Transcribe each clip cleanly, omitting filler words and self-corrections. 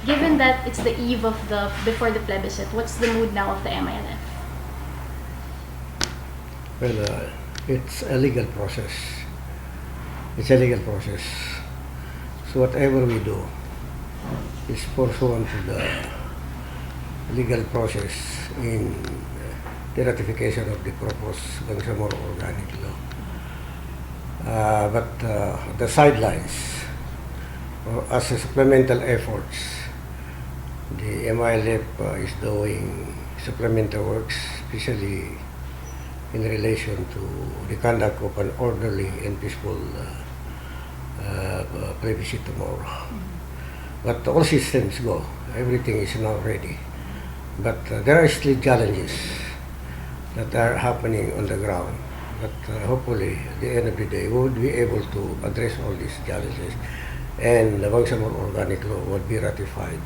Given that it's the eve of before the plebiscite, what's the mood now of the MILF? Well, it's a legal process. It's a legal process. So whatever we do is pursuant to the legal process in the ratification of the proposed Bangsamoro Organic Law. But the sidelines, as a supplemental efforts, the MILF is doing supplemental works, especially in relation to the conduct of an orderly and peaceful plebiscite tomorrow. But all systems go. Everything is now ready. But there are still challenges that are happening on the ground. But hopefully, at the end of the day, we would be able to address all these challenges, and the Bangsamoro Organic Law would be ratified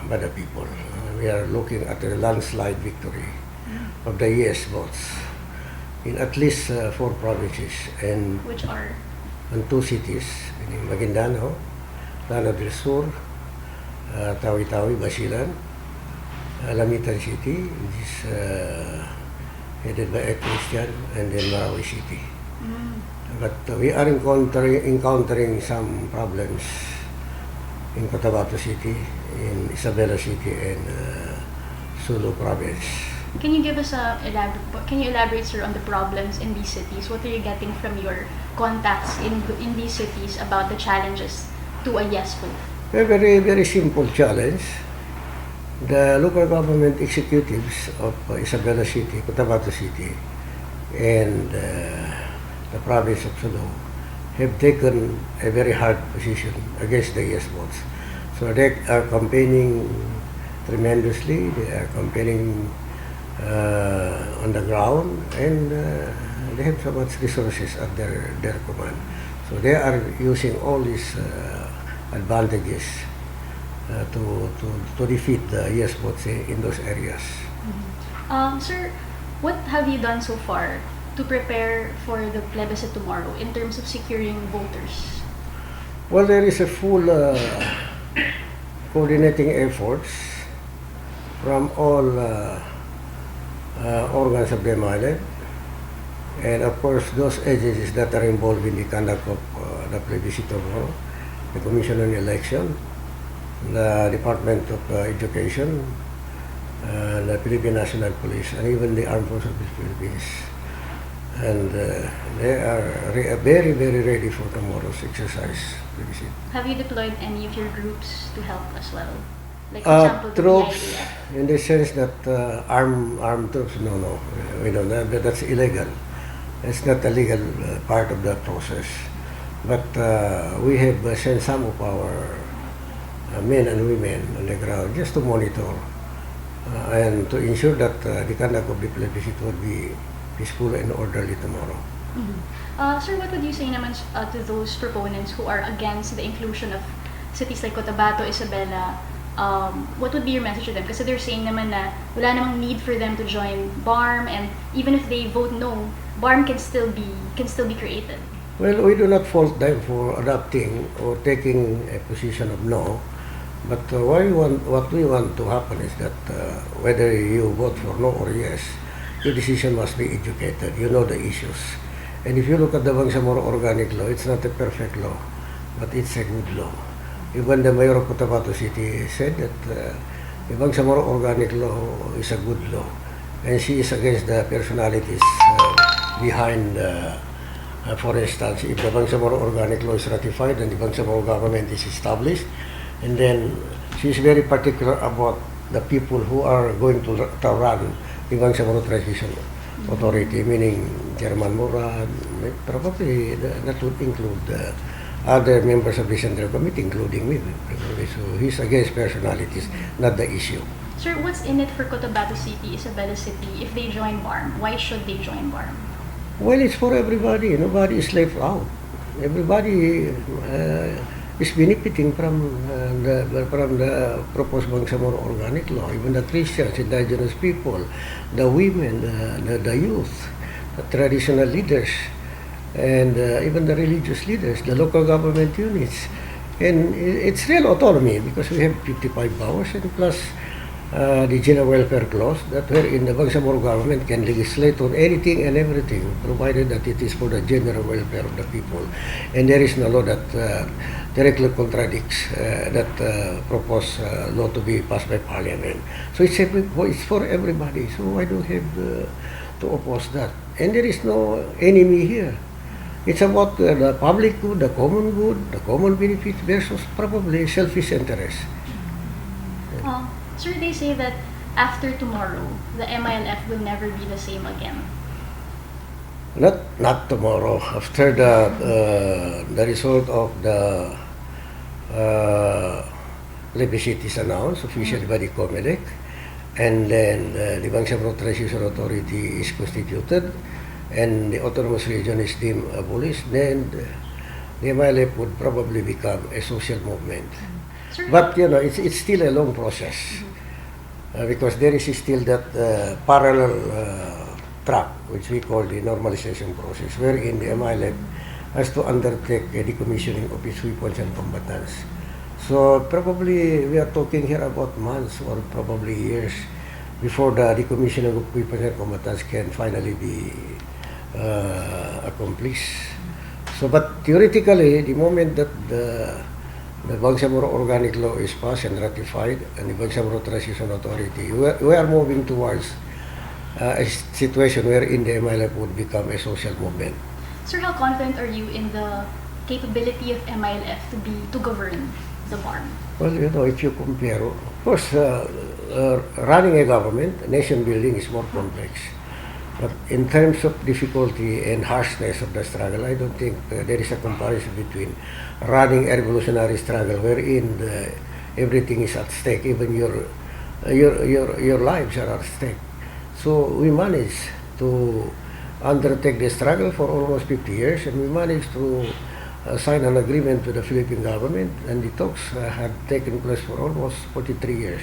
by the people. We are looking at a landslide victory of the yes votes in at least 4 provinces, and Which are? and 2 cities, meaning Maguindanao, Lano del Sur, Tawi-Tawi, Basilan, Lamitan City, which is headed by a Christian, and then Marawi City. But we are encountering some problems in Cotabato City, in Isabela City, and Sulu Province. Can you give us can you elaborate, sir, on the problems in these cities? What are you getting from your contacts in these cities about the challenges to a yes vote? A very, very simple challenge. The local government executives of Isabela City, Cotabato City, and the province of Sulu have taken a very hard position against the yes votes. So they are campaigning tremendously. They are campaigning on the ground, and they have so much resources at their command. So they are using all these advantages to defeat the yes votes in those areas. Sir, what have you done so far to prepare for the plebiscite tomorrow in terms of securing voters? Well, there is a full coordinating efforts from all organs of the MILF, and of course those agencies that are involved in the conduct of the plebiscite tomorrow, the Commission on Election, the Department of Education, the Philippine National Police, and even the Armed Forces of the Philippines. And they are very, very ready for tomorrow's exercise. Have you deployed any of your groups to help as well? Like, for example, the troops, PIDF? in the sense that armed troops, no, we don't. That's illegal. It's not a legal part of the process. But we have sent some of our men and women on the ground just to monitor and to ensure that the conduct of the plebiscite would be peaceful and orderly tomorrow. Sir, what would you say naman to those proponents who are against the inclusion of cities like Cotabato, Isabela? What would be your message to them? Kasi they're saying naman na wala namang need for them to join BARM, and even if they vote no, BARM can still be created. Well, we do not fault them for adopting or taking a position of no, but what we want to happen is that whether you vote for no or yes, your decision must be educated. You know the issues. And if you look at the Bangsamoro Organic Law, it's not a perfect law, but it's a good law. Even the mayor of Cotabato City said that the Bangsamoro Organic Law is a good law, and she is against the personalities behind. For instance, if the Bangsamoro Organic Law is ratified and the Bangsamoro government is established, and then she is very particular about the people who are going to run the Bangsamoro Transition Authority, meaning Chairman Murad, probably that would include other members of the Central Committee, including me. So he's against personalities, not the issue. Sir, what's in it for Cotabato City, Isabela City, if they join BARM? Why should they join BARM? Well, it's for everybody. Nobody is left out. Everybody is benefiting from the proposed Bangsamoro Organic Law. Even the Christians, indigenous people, the women, the youth, the traditional leaders, and even the religious leaders, the local government units, And it's real autonomy because we have 55 powers and plus the general welfare clause that wherein the Bangsamoro government can legislate on anything and everything provided that it is for the general welfare of the people. And there is no law that directly contradicts that proposed law to be passed by parliament. So it's for everybody. So why do we have to oppose that? And there is no enemy here. It's about the public good, the common benefit versus probably selfish interest. Sir, they say that after tomorrow, the MILF will never be the same again. Not tomorrow. After the result of the plebiscite is announced officially by the COMELEC, and then the Bangsamoro Transition Authority is constituted, and the autonomous region is deemed abolished, then the MILF would probably become a social movement. Sir, But it's still a long process because there is still that parallel track which we call the normalization process, wherein the MILF has to undertake a decommissioning of its weapons and combatants. So probably we are talking here about months or probably years before the decommissioning of weapons and combatants can finally be accomplished. So, but theoretically, the moment that the Bangsamoro Organic Law is passed and ratified, and the Bangsamoro Transition Authority, we are moving towards a situation wherein the MILF would become a social movement. Sir, how confident are you in the capability of MILF to govern the farm? Well, if you compare, of course, running a government, nation building is more complex. But in terms of difficulty and harshness of the struggle, I don't think there is a comparison between running a revolutionary struggle wherein everything is at stake, even your lives are at stake. So we managed to undertake the struggle for almost 50 years, and we managed to sign an agreement with the Philippine government, and the talks had taken place for almost 43 years.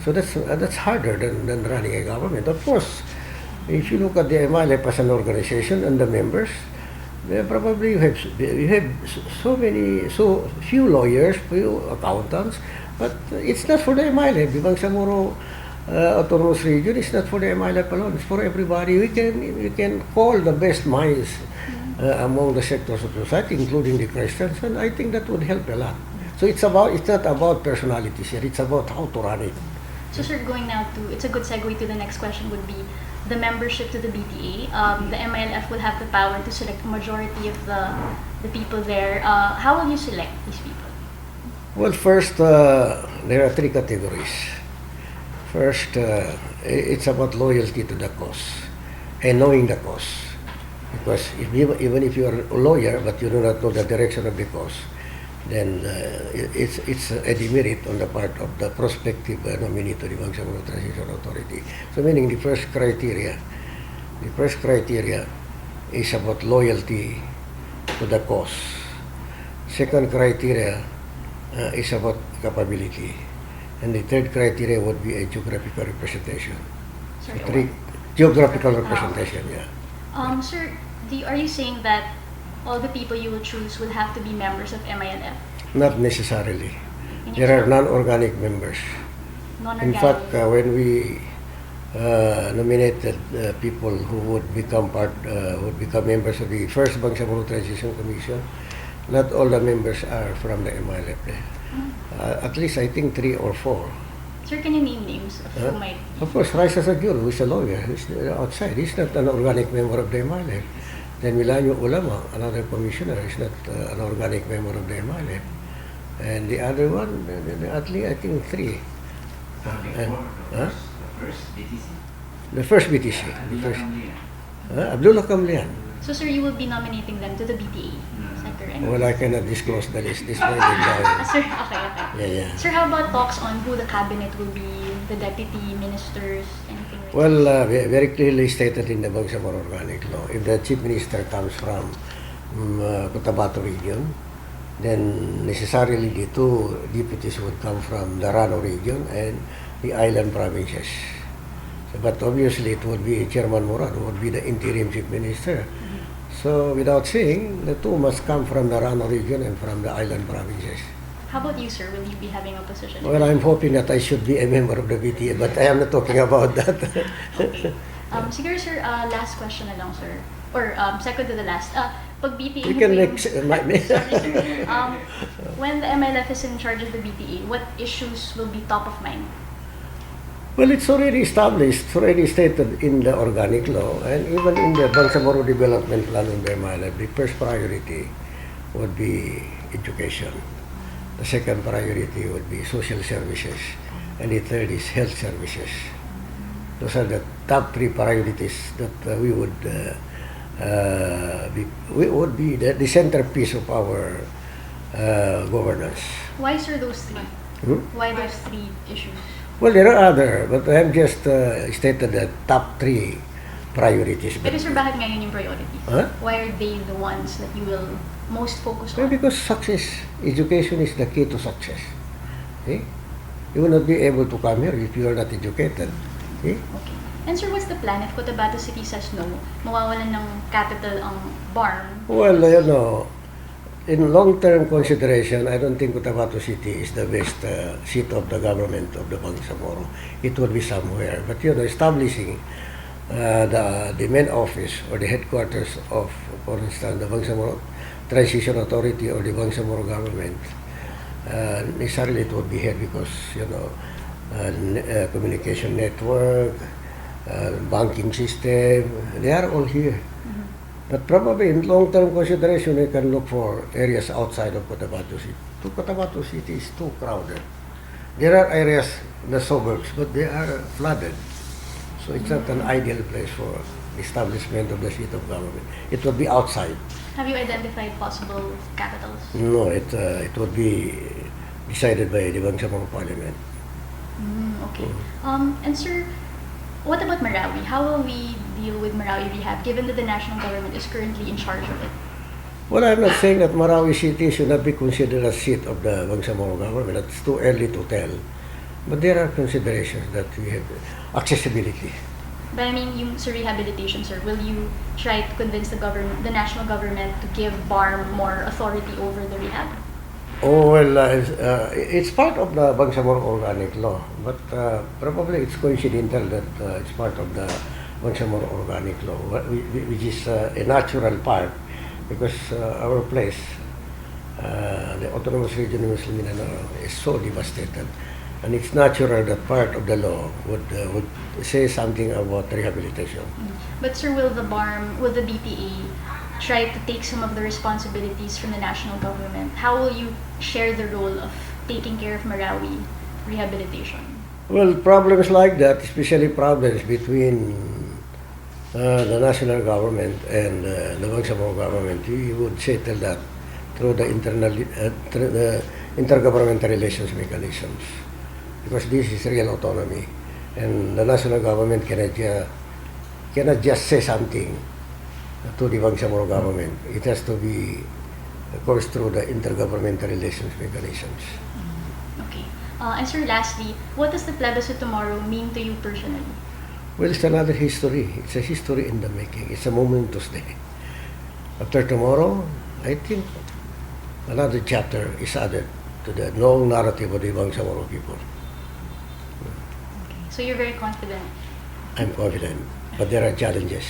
So that's harder than running a government. Of course, if you look at the MILF as an organization and the members, probably you have so few lawyers, few accountants, but it's not for the MILF. The Bangsamoro autonomous region is not for the MILF alone. It's for everybody. We can call the best minds among the sectors of society, including the Christians, and I think that would help a lot. So it's not about personalities here. It's about how to run it. So, sir, going now to, it's a good segue to the next question would be the membership to the BTA. The MILF will have the power to select a majority of the people there. How will you select these people? Well, first, there are three categories. First, it's about loyalty to the cause and knowing the cause. Because even if you are a lawyer but you do not know the direction of the cause, then it's a demerit on the part of the prospective nominee to the Bangsamoro Transition Authority. So meaning the first criteria is about loyalty to the cause. Second criteria is about capability. And the third criteria would be a geographical representation. Sorry, So three geographical representation, yeah. Sir, are you saying that all the people you will choose will have to be members of MILF? Not necessarily. There are non-organic members. In Non-organic? fact, when we nominated people who would become members of the first Bangsamoro Transition Commission, not all the members are from the MILF. At least I think 3 or 4. Sir, can you name names of who might? Of course, Raisa Sajur, who is a lawyer, he's outside. He's not an organic member of the MILF. Then Milanio Ulama, another commissioner, is not an organic member of the MILF. And the other one, at least I think 3. The first BTC. Abdullah Kamlian. So, sir, you will be nominating them to the BTA. Is that correct? Well, I cannot disclose the list. This way, Sir, okay. yeah. Sir, how about talks on who the cabinet will be, the deputy ministers, anything like Well, very clearly stated in the Bangsamoro Organic Law, if the chief minister comes from Cotabato region, then necessarily the 2 deputies would come from the Rano region and the island provinces. But obviously it would be Chairman Murad who would be the interim chief minister. So without saying, the 2 must come from the Rano region and from the island provinces. How about you, sir? Will you be having opposition? Well, I'm hoping that I should be a member of the BTA, but I am not talking about that. Okay. Siguro, sir, last question na lang, sir. Or second to the last. Pag BTA... You can Sorry, sir. When the MLF is in charge of the BTA, what issues will be top of mind? Well, it's already established, it's already stated in the organic law, and even in the Bangsamoro development plan of the MLF, the first priority would be education. The second priority would be social services, and the third is health services. Those are the top three priorities that we would be the centerpiece of our governance. Why, sir, those three? Why those three issues? Well, there are other, but I have just stated the top three priorities. Pero sir, bakit ngayon yung priority? Huh? Why are they the ones that you will most focus Well, on? because success, education is the key to success. See? You will not be able to come here if you are not educated. See? Okay. And sir, what's the plan if Cotabato City says no? Mawawalan ng capital ang BARM? Well, you know, in long-term consideration, I don't think Cotabato City is the best seat of the government of the Bangsamoro. It would be somewhere. But you know, establishing the main office or the headquarters of, for instance, the Bangsamoro Transition Authority or the Bangsamoro government, necessarily it would be here because, you know, communication network, banking system, they are all here. But probably in long-term consideration, we can look for areas outside of Cotabato City. Cotabato City is too crowded. There are areas in the suburbs, but they are flooded. So it's not an ideal place for establishment of the seat of government. It would be outside. Have you identified possible capitals? No, it would be decided by the Bangsamoro Parliament. Okay. And sir, what about Marawi? How will we deal with Marawi Rehab given that the national government is currently in charge of it? Well, I'm not saying that Marawi City should not be considered a seat of the Bangsamoro government. It's too early to tell. But there are considerations that we have. Accessibility. But I mean, yung sa rehabilitation, sir, will you try to convince the government, the national government, to give BARM more authority over the rehab? Oh, well, it's part of the Bangsamoro organic law, but probably it's coincidental that it's part of the Bangsamoro organic law, which is a natural part, because our place, the Autonomous Region of Muslim Mindanao, is so devastated, and it's natural that part of the law would say something about rehabilitation. But sir, will the BARM, will the BTA try to take some of the responsibilities from the national government? How will you share the role of taking care of Marawi rehabilitation? Well, problems like that, especially problems between the national government and the Bangsamoro government, we would settle that through the intergovernmental relations mechanisms, because this is real autonomy, and the national government cannot just say something to the Bangsamoro government. It has to be, of course, through the intergovernmental relations mechanisms. Okay. And sir, lastly, what does the plebiscite tomorrow mean to you personally? Well, it's another history. It's a history in the making. It's a momentous day. After tomorrow, I think another chapter is added to the long narrative of the Bangsamoro people. Okay. So you're very confident? I'm confident, but there are challenges.